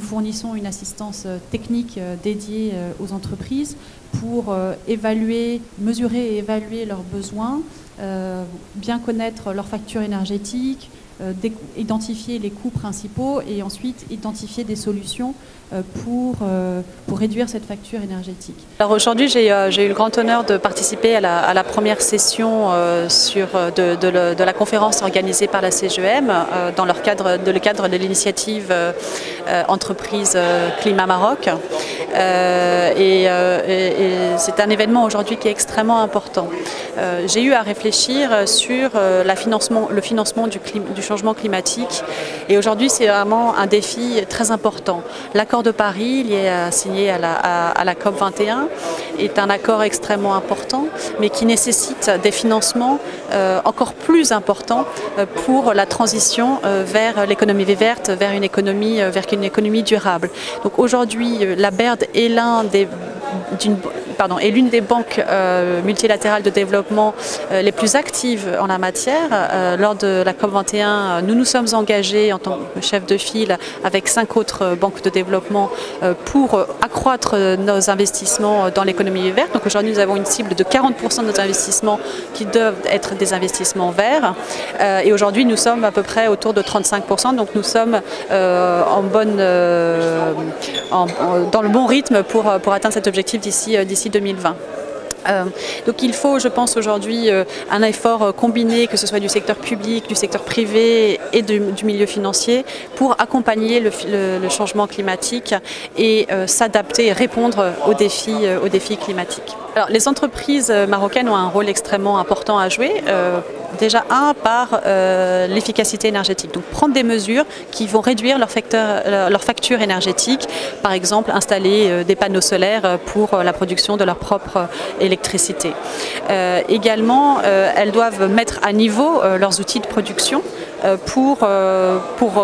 fournissons une assistance technique dédiée aux entreprises pour mesurer et évaluer leurs besoins, bien connaître leurs factures énergétiques, identifier les coûts principaux et ensuite identifier des solutions pour réduire cette facture énergétique. Alors aujourd'hui, j'ai eu le grand honneur de participer à la première session de la conférence organisée par la CGEM dans le cadre de l'initiative Entreprise Climat Maroc. Et c'est un événement aujourd'hui qui est extrêmement important. J'ai eu à réfléchir sur le financement du changement climatique et aujourd'hui c'est vraiment un défi très important. L'accord de Paris signé à la COP21 est un accord extrêmement important mais qui nécessite des financements encore plus importants pour la transition vers l'économie verte, vers une économie durable. Donc aujourd'hui la BERD est l'une des banques multilatérales de développement les plus actives en la matière. Lors de la COP21, nous nous sommes engagés en tant que chef de file avec 5 autres banques de développement pour accroître nos investissements dans l'économie verte. Donc aujourd'hui, nous avons une cible de 40% de nos investissements qui doivent être des investissements verts. Et aujourd'hui, nous sommes à peu près autour de 35%. Donc nous sommes dans le bon rythme pour atteindre cet objectif d'ici 2020. Donc il faut, je pense aujourd'hui, un effort combiné, que ce soit du secteur public, du secteur privé et du milieu financier, pour accompagner le changement climatique et s'adapter et répondre aux défis climatiques. Alors, les entreprises marocaines ont un rôle extrêmement important à jouer. Déjà par l'efficacité énergétique. Donc prendre des mesures qui vont réduire leur facture énergétique, par exemple installer des panneaux solaires pour la production de leur propre électricité. Également, elles doivent mettre à niveau leurs outils de production pour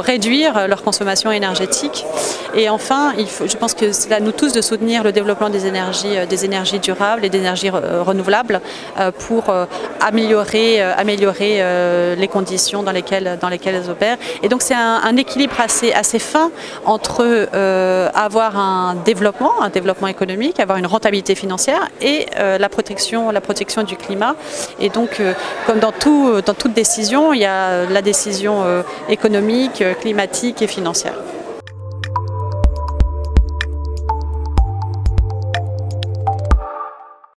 réduire leur consommation énergétique. Et enfin, je pense que c'est à nous tous de soutenir le développement des énergies durables et des énergies renouvelables pour améliorer les conditions dans lesquelles elles opèrent. Et donc c'est un équilibre assez fin entre avoir un développement économique, avoir une rentabilité financière et la protection du climat. Et donc, comme dans toute décision, il y a la décision économique, climatique et financière.